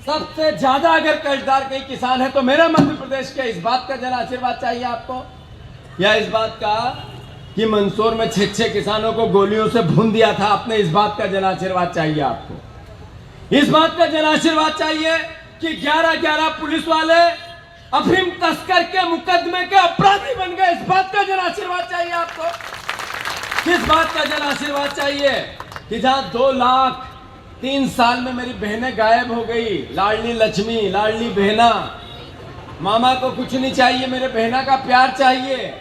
सबसे ज्यादा अगर कर्जदार कई किसान है तो मेरा मध्य प्रदेश के, इस बात का जन आशीर्वाद चाहिए आपको। या इस बात का कि मंदसौर में 6 किसानों को गोलियों से भून दिया था आपने, इस बात का जन आशीर्वाद चाहिए आपको। इस बात का जन आशीर्वाद चाहिए कि 11 पुलिस वाले अफीम तस्कर के मुकदमे के अपराधी बन गए, इस बात का जन आशीर्वाद चाहिए आपको। किस बात का जन आशीर्वाद चाहिए कि जहां 2 लाख 3 साल में मेरी बहनें गायब हो गई, लाडली लक्ष्मी, लाडली बहना, मामा को कुछ नहीं चाहिए, मेरे बहना का प्यार चाहिए,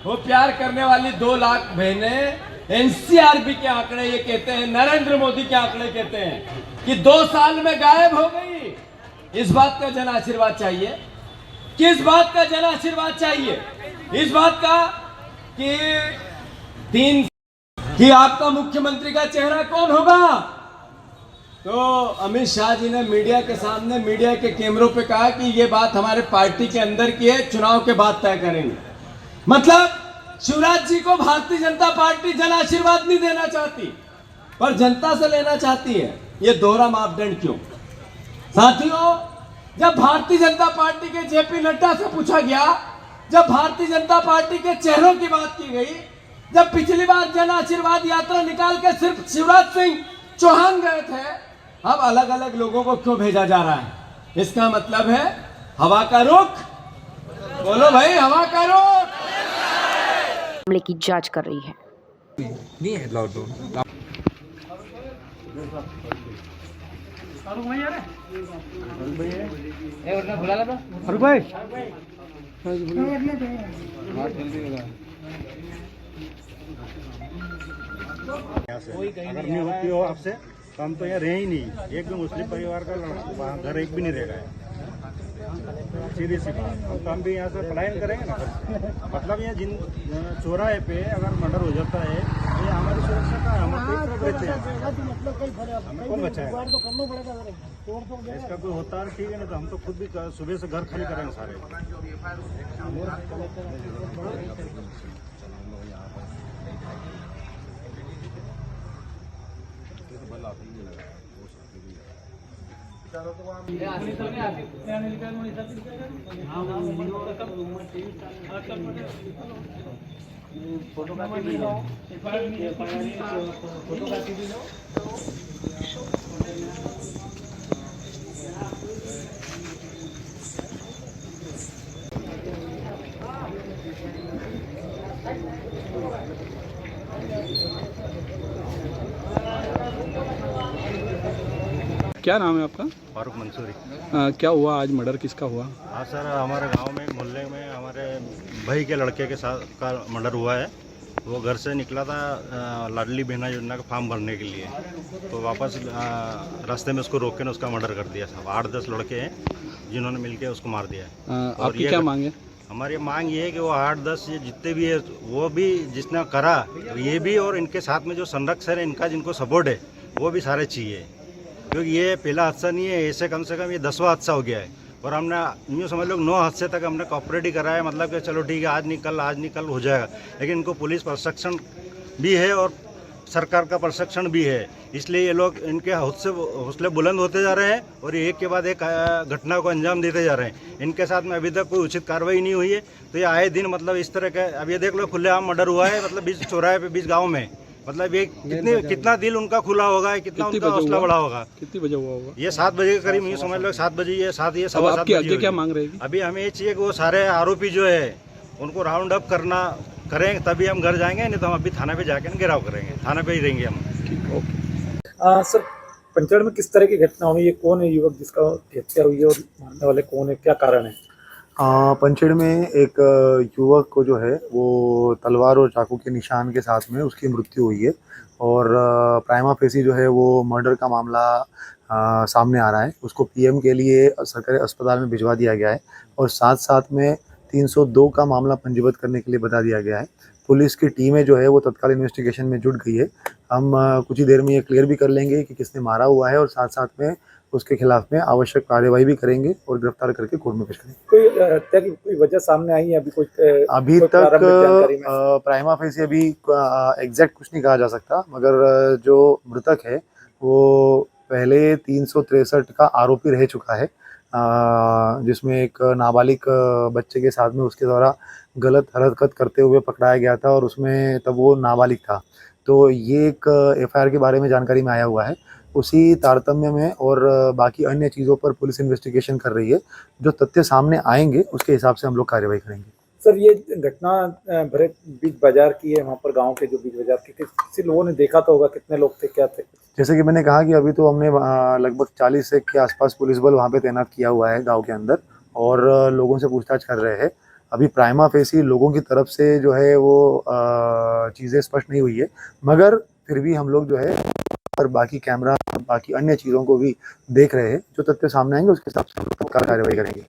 वो प्यार करने वाली 2 लाख बहनें एनसीआरबी के आंकड़े ये कहते हैं, नरेंद्र मोदी के आंकड़े कहते हैं कि 2 साल में गायब हो गई। इस बात का जन आशीर्वाद चाहिए। किस बात का जन आशीर्वाद चाहिए? इस बात का कि आपका मुख्यमंत्री का चेहरा कौन होगा। तो अमित शाह जी ने मीडिया के सामने, मीडिया के कैमरों पे कहा कि ये बात हमारे पार्टी के अंदर की है, चुनाव के बाद तय करेंगे। मतलब शिवराज जी को भारतीय जनता पार्टी जन आशीर्वाद नहीं देना चाहती, पर जनता से लेना चाहती है। ये दोहरा मापदंड क्यों? साथियों, जब भारतीय जनता पार्टी के जेपी नड्डा से पूछा गया, जब भारतीय जनता पार्टी के चेहरों की बात की गई, जब पिछली बार जन आशीर्वाद यात्रा निकाल के सिर्फ शिवराज सिंह चौहान गए थे, अब अलग अलग लोगों को क्यों भेजा जा रहा है? इसका मतलब है हवा का रुख। बोलो भाई, हवा का रुख। मामले की जांच कर रही है। नहीं है लॉकडाउन। अगर नहीं होती हो आपसे तो हम तो यहाँ रहे ही नहीं। एक भी मुस्लिम परिवार का लड़का घर एक भी नहीं रहेगा है, सीधी सी बात। हम भी यहाँ से पलायन करेंगे ना। मतलब ये जिन चौराहे पे अगर मर्डर हो जाता है तो ये हमारी सुरक्षा का हम रहते हैं, हमें कौन बचाएगा? इसका कोई होता है ठीक है, नहीं तो हम तो खुद भी सुबह से घर खाली करेंगे सारे। फोटो कापी लो। क्या नाम है आपका? फारूक मंसूरी। क्या हुआ आज, मर्डर किसका हुआ? हाँ सर, हमारे गांव में मोहल्ले में हमारे भाई के लड़के के साथ का मर्डर हुआ है। वो घर से निकला था लाडली बहना योजना का फॉर्म भरने के लिए, तो वापस रास्ते में उसको रोक के उसका मर्डर कर दिया था। 8-10 लड़के हैं जिन्होंने मिलकर उसको मार दिया है। आपकी क्या मांग है? हमारी मांग ये है कि वो 8-10 ये जितने भी है वो भी जिसने करा ये भी, और इनके साथ में जो संरक्षक है इनका जिनको सपोर्ट है वो भी सारे चाहिए, क्योंकि ये पहला हादसा नहीं है, ऐसे कम से कम ये 10वां हादसा हो गया है। और हमने यूँ समझ लो 9 हादसे तक हमने कॉपरेट ही करा है, मतलब कि चलो ठीक है आज निकल हो जाएगा। लेकिन इनको पुलिस प्रशिक्षण भी है और सरकार का प्रशिक्षण भी है, इसलिए ये लोग इनके हौसले बुलंद होते जा रहे हैं और एक के बाद एक घटना को अंजाम देते जा रहे हैं। इनके साथ में अभी तक कोई उचित कार्रवाई नहीं हुई है, तो ये आए दिन मतलब इस तरह का, अब ये देख लो खुलेआम मर्डर हुआ है, मतलब बीच चौराहे पे, बीच गाँव में। मतलब ये कितना दिल उनका खुला होगा, कितना उनका हौसला बढ़ा होगा। कितनी बजे हुआ होगा? ये 7 बजे के करीब, यूँ समझ लो 7 बजे, ये 7 बजे। क्या मांग रहेगी? अभी हमें ये चाहिए कि वो सारे आरोपी जो है उनको राउंड अप करें, तभी हम घर जाएंगे, नहीं तो हम अभी थाना पे जाकर घेराव करेंगे, थाना पे ही रहेंगे हम। सर, पंचगढ़ में किस तरह की घटना हुई है? कौन है युवक जिसका हत्या हुई है और मारने वाले कौन है, क्या कारण है? पंचगढ़ में एक युवक को जो है वो तलवार और चाकू के निशान के साथ में उसकी मृत्यु हुई है, और प्राइमा फेसी जो है वो मर्डर का मामला सामने आ रहा है, उसको पीएम के लिए सरकारी अस्पताल में भिजवा दिया गया है और साथ साथ में 302 का मामला पंजीबद्ध करने के लिए बता दिया गया है। पुलिस की टीमें जो है वो तत्काल इन्वेस्टिगेशन में जुट गई है। हम कुछ ही देर में ये क्लियर भी कर लेंगे कि किसने मारा हुआ है और साथ साथ में उसके खिलाफ में आवश्यक कार्यवाही भी करेंगे और गिरफ्तार करके कोर्ट में पेश करेंगे। कोई हत्या की कोई वजह सामने आई है अभी तक प्राइमा फेसी अभी एग्जैक्ट कुछ नहीं कहा जा सकता, मगर जो मृतक है वो पहले 363 का आरोपी रह चुका है, जिसमें एक नाबालिग बच्चे के साथ में उसके द्वारा गलत हरकत करते हुए पकड़ाया गया था और उसमें तब वो नाबालिग था। तो ये एक एफआईआर के बारे में जानकारी में आया हुआ है। उसी तारतम्य में और बाकी अन्य चीज़ों पर पुलिस इन्वेस्टिगेशन कर रही है। जो तथ्य सामने आएंगे उसके हिसाब से हम लोग कार्यवाही करेंगे। सर, ये घटना भरे बीच बाजार की है, वहाँ पर गांव के जो बीच बाजार के किसी लोगों ने देखा तो होगा, कितने लोग थे, क्या थे? जैसे कि मैंने कहा कि अभी तो हमने लगभग 40 के आसपास पुलिस बल वहाँ पे तैनात किया हुआ है गाँव के अंदर और लोगों से पूछताछ कर रहे हैं। अभी प्राइमा फेसी लोगों की तरफ से जो है वो चीज़ें स्पष्ट नहीं हुई है, मगर फिर भी हम लोग जो है और बाकी कैमरा बाकी अन्य चीज़ों को भी देख रहे हैं। जो तथ्य सामने आएंगे उसके हिसाब से कार्रवाई करेंगे।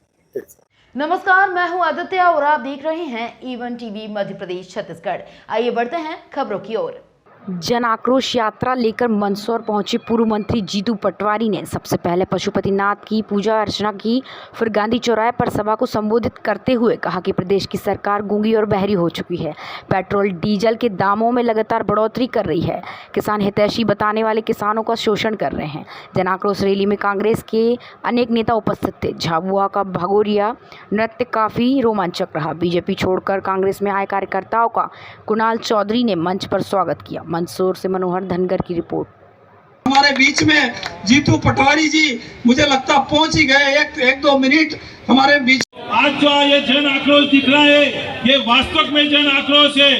नमस्कार, मैं हूं आदित्य और आप देख रहे हैं ईवन टीवी मध्य प्रदेश छत्तीसगढ़। आइए बढ़ते हैं खबरों की ओर। जन आक्रोश यात्रा लेकर मंदसौर पहुंचे पूर्व मंत्री जीतू पटवारी ने सबसे पहले पशुपतिनाथ की पूजा अर्चना की, फिर गांधी चौराहे पर सभा को संबोधित करते हुए कहा कि प्रदेश की सरकार गूंगी और बहरी हो चुकी है, पेट्रोल डीजल के दामों में लगातार बढ़ोतरी कर रही है, किसान हितैषी बताने वाले किसानों का शोषण कर रहे हैं। जन आक्रोश रैली में कांग्रेस के अनेक नेता उपस्थित थे। झाबुआ का भगोरिया नृत्य काफी रोमांचक रहा। बीजेपी छोड़कर कांग्रेस में आए कार्यकर्ताओं का कुणाल चौधरी ने मंच पर स्वागत किया। मंदसौर से मनोहर धनगर की रिपोर्ट। हमारे बीच में जीतू पटवारी जी मुझे लगता पहुंच ही गए, एक दो मिनट हमारे बीच। आज जो ये जन आक्रोश दिख रहा है, ये वास्तव में जन आक्रोश है।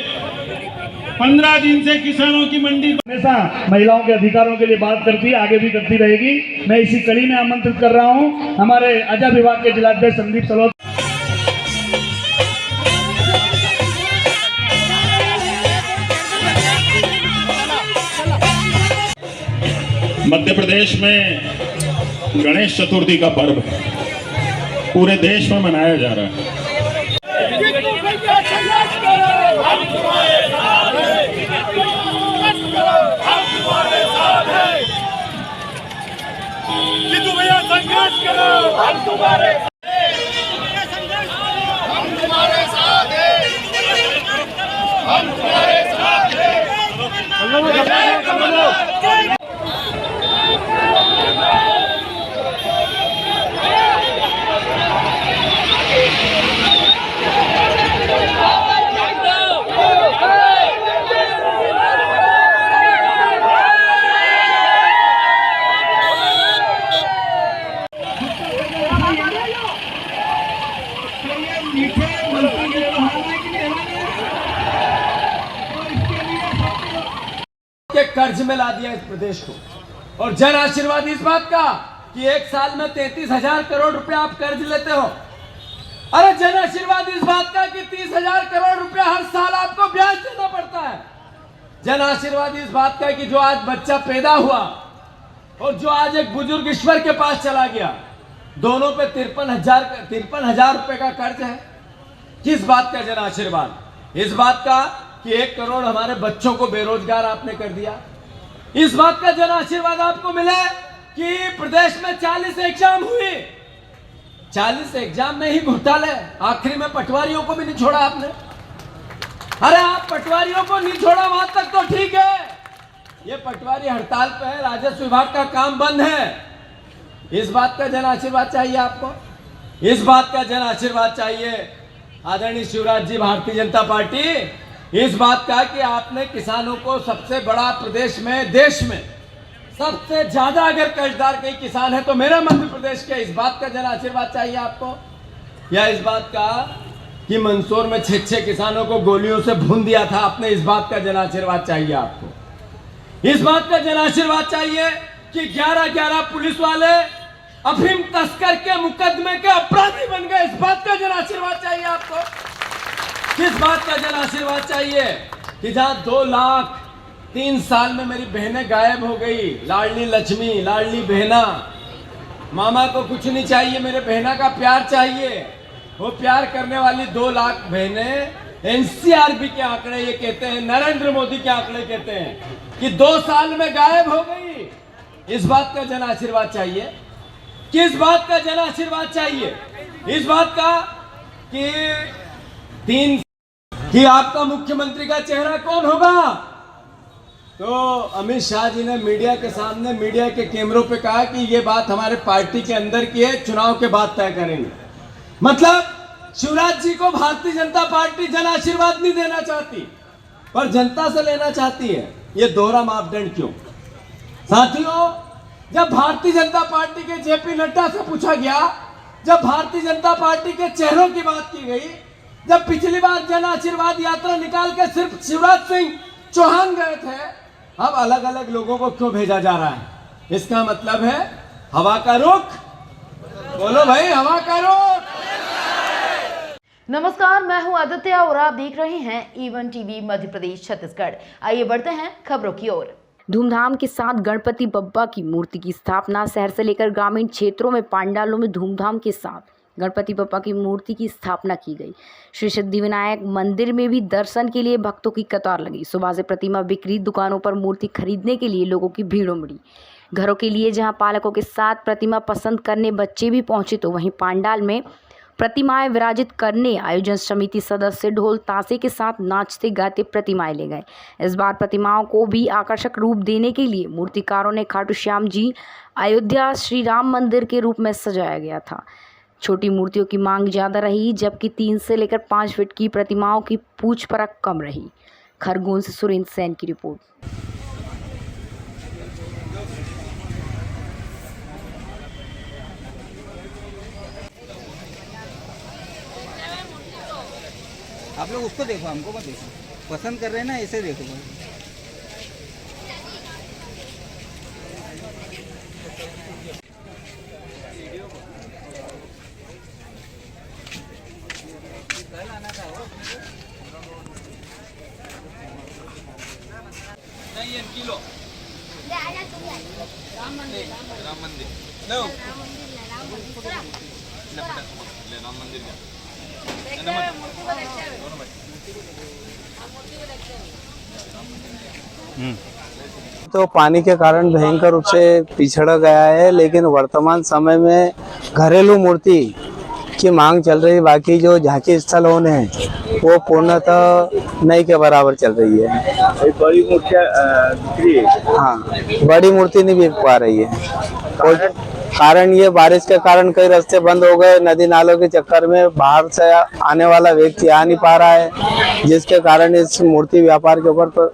15 दिन से किसानों की मंडी हमेशा महिलाओं के अधिकारों के लिए बात करती है, आगे भी करती रहेगी। मैं इसी कड़ी में आमंत्रित कर रहा हूं हमारे अजा विभाग के जिलाध्यक्ष संदीप सलोत। मध्य प्रदेश में गणेश चतुर्थी का पर्व पूरे देश में मनाया जा रहा है। संघर्ष करो, हम तुम्हारे साथ हैं, हम तुम्हारे साथ हैं। के कर्ज में ला दिया इस प्रदेश को, और जन आशीर्वाद इस बात का कि एक साल में 33,000 करोड़ रुपया आप कर्ज लेते हो। अरे जन आशीर्वाद इस बात का कि 30,000 करोड़ रुपया हर साल आपको ब्याज देना पड़ता है। जन आशीर्वाद इस बात का कि जो आज बच्चा पैदा हुआ और जो आज एक बुजुर्ग ईश्वर के पास चला गया, दोनों पे 53,000 रुपए का कर्ज है। किस बात का जन आशीर्वाद? इस बात का कि 1 करोड़ हमारे बच्चों को बेरोजगार आपने कर दिया। इस बात का जन आशीर्वाद आपको मिला कि प्रदेश में 40 एग्जाम हुए, 40 एग्जाम में ही घोटाले, आखिरी में पटवारियों को भी नहीं छोड़ा आपने। अरे आप पटवारियों को नहीं छोड़ा, वहां तक तो ठीक है, ये पटवारी हड़ताल पे है, राजस्व विभाग का काम बंद है। इस बात का जन आशीर्वाद चाहिए आपको। इस बात का जन आशीर्वाद चाहिए आदरणीय शिवराज जी, भारतीय जनता पार्टी, इस बात का कि आपने किसानों को सबसे बड़ा प्रदेश में, देश में सबसे ज्यादा अगर कर्जदार कई किसान है तो मेरा मध्य प्रदेश के, इस बात का जन आशीर्वाद चाहिए आपको। या इस बात का कि मंदसौर में 6 किसानों को गोलियों से भून दिया था आपने, इस बात का जन आशीर्वाद चाहिए आपको। इस बात का जन आशीर्वाद चाहिए कि 11 पुलिस वाले अफीम तस्कर के मुकदमे के अपराधी बन गए, इस बात का जन आशीर्वाद चाहिए आपको। किस बात का जन आशीर्वाद चाहिए कि जहां 2 लाख 3 साल में मेरी बहनें गायब हो गई, लाडली लक्ष्मी, लाडली बहना। मामा को कुछ नहीं चाहिए, मेरे बहना का प्यार चाहिए। वो प्यार करने वाली 2 लाख बहनें एनसीआरबी के आंकड़े ये कहते हैं, नरेंद्र मोदी के आंकड़े कहते हैं कि 2 साल में गायब हो गई। इस बात का जन आशीर्वाद चाहिए। किस बात का जन आशीर्वाद चाहिए? इस बात का कि आपका मुख्यमंत्री का चेहरा कौन होगा। तो अमित शाह जी ने मीडिया के सामने, मीडिया के कैमरों पे कहा कि ये बात हमारे पार्टी के अंदर की है, चुनाव के बाद तय करेंगे। मतलब शिवराज जी को भारतीय जनता पार्टी जन आशीर्वाद नहीं देना चाहती, पर जनता से लेना चाहती है। ये दोहरा मापदंड क्यों? साथियों, जब भारतीय जनता पार्टी के जेपी नड्डा से पूछा गया, जब भारतीय जनता पार्टी के चेहरों की बात की गई, जब पिछली बार जन आशीर्वाद यात्रा निकाल के सिर्फ शिवराज सिंह चौहान गए थे, अब अलग अलग लोगों को क्यों भेजा जा रहा है? इसका मतलब है हवा का रुख। बोलो भाई, हवा का रुख। नमस्कार, मैं हूं आदित्य और आप देख रहे हैं ईवन टीवी मध्य प्रदेश छत्तीसगढ़। आइए बढ़ते हैं खबरों की ओर। धूमधाम के साथ गणपति बप्पा की मूर्ति की स्थापना शहर से लेकर ग्रामीण क्षेत्रों में पंडालों में धूमधाम के साथ गणपति बप्पा की मूर्ति की स्थापना की गई। श्री सिद्धिविनायक मंदिर में भी दर्शन के लिए भक्तों की कतार लगी। सुबह से प्रतिमा बिक्री दुकानों पर मूर्ति खरीदने के लिए लोगों की भीड़ उमड़ी। घरों के लिए जहां पालकों के साथ प्रतिमा पसंद करने बच्चे भी पहुंचे, तो वहीं पंडाल में प्रतिमाएं विराजित करने आयोजन समिति सदस्य ढोल ताशे के साथ नाचते गाते प्रतिमाएं ले गए। इस बार प्रतिमाओं को भी आकर्षक रूप देने के लिए मूर्तिकारों ने खाटू श्याम जी अयोध्या श्री राम मंदिर के रूप में सजाया गया था। छोटी मूर्तियों की मांग ज़्यादा रही, जबकि 3 से लेकर 5 फीट की प्रतिमाओं की पूछ परख कम रही। खरगोन से सुरेंद्र सेन की रिपोर्ट। आप लोग उसको देखो, हमको मत देखो। पसंद कर रहे हैं ना, ऐसे देखो। नहीं ये किलो राम मंदिर लो राम मंदिर तो पानी के कारण भयंकर रूप से पिछड़ गया है, लेकिन वर्तमान समय में घरेलू मूर्ति की मांग चल रही। बाकी जो झांकी स्थल होने हैं वो पूर्णतः नहीं के बराबर चल रही है। बड़ी मूर्तियाँ हाँ, बड़ी मूर्ति नहीं बिक पा रही है। कारण ये बारिश के कारण कई रास्ते बंद हो गए। नदी नालों के चक्कर में बाहर से आने वाला व्यक्ति आ नहीं पा रहा है, जिसके कारण इस मूर्ति व्यापार के ऊपर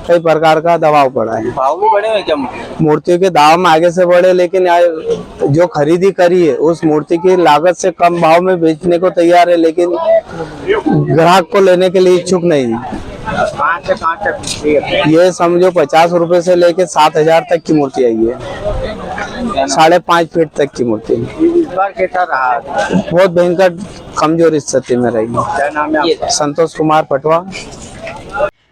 कई प्रकार का दबाव पड़ा है। भाव भी बढ़े हैं क्या? मूर्तियों के दाम आगे से बढ़े, लेकिन जो खरीदी करी है उस मूर्ति की लागत से कम भाव में बेचने को तैयार है, लेकिन ग्राहक को लेने के लिए इच्छुक नहीं है। ये समझो 50 रुपए से लेके 7,000 तक की मूर्ति आई है। 5.5 फीट तक की मूर्ति। इस बार कैसा रहा? बहुत भयंकर कमजोर स्थिति में रही। क्या नाम है आपका? संतोष कुमार पटवा।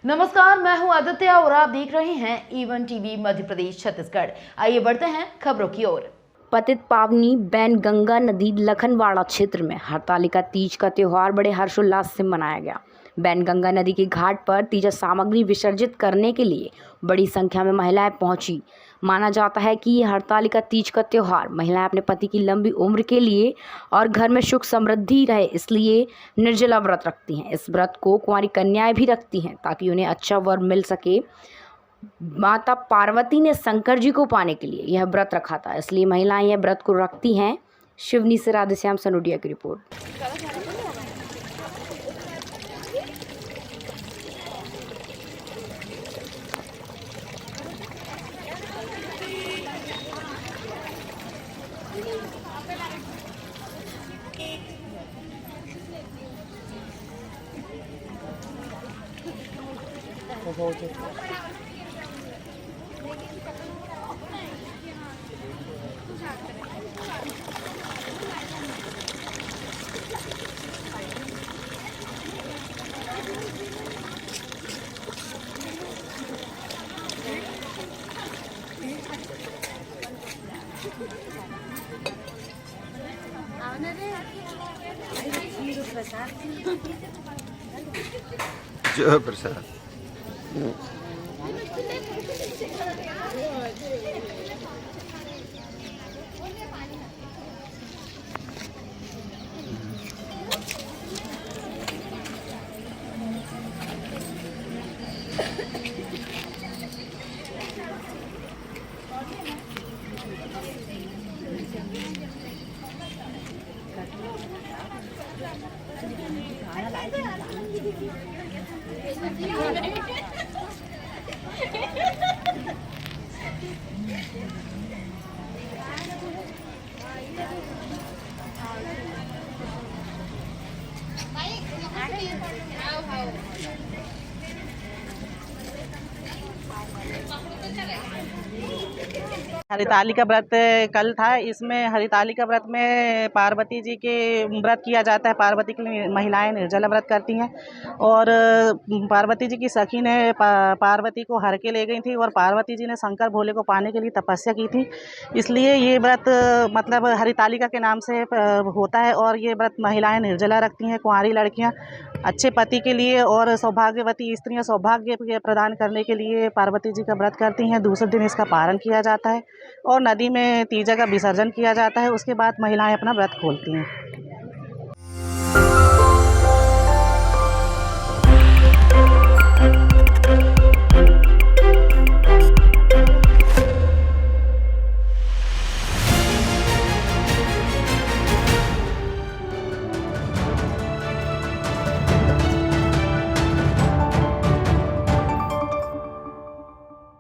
नमस्कार, मैं हूं आदित्य और आप देख रहे हैं ईवन टीवी मध्य प्रदेश छत्तीसगढ़। आइए बढ़ते हैं खबरों की ओर। पतित पावनी बैनगंगा नदी लखनवाड़ा क्षेत्र में हरतालिका तीज का त्योहार बड़े हर्षोल्लास से मनाया गया। बैनगंगा नदी के घाट पर तीजा सामग्री विसर्जित करने के लिए बड़ी संख्या में महिलाएं पहुंची। माना जाता है कि यह हरतालिका तीज का त्योहार महिलाएं अपने पति की लंबी उम्र के लिए और घर में सुख समृद्धि रहे इसलिए निर्जला व्रत रखती हैं। इस व्रत को कुंवारी कन्याएं भी रखती हैं ताकि उन्हें अच्छा वर मिल सके। माता पार्वती ने शंकर जी को पाने के लिए यह व्रत रखा था, इसलिए महिलाएं यह व्रत को रखती हैं। शिवनी से राधेश्याम सनोडिया की रिपोर्ट। जय प्रसाद। हरितालिका व्रत कल था। इसमें हरितालिका व्रत में पार्वती जी के व्रत किया जाता है। पार्वती के लिए महिलाएं निर्जला व्रत करती हैं और पार्वती जी की सखी ने पार्वती को हर के ले गई थी और पार्वती जी ने शंकर भोले को पाने के लिए तपस्या की थी। इसलिए ये व्रत मतलब हरितालिका के नाम से होता है और ये व्रत महिलाएं निर्जला रखती हैं। कुंवारी लड़कियां अच्छे पति के लिए और सौभाग्यवती स्त्रियां सौभाग्य प्रदान करने के लिए पार्वती जी का व्रत करती हैं। दूसरे दिन इसका पारण किया जाता है और नदी में तीजा का विसर्जन किया जाता है। उसके बाद महिलाएं अपना व्रत खोलती हैं।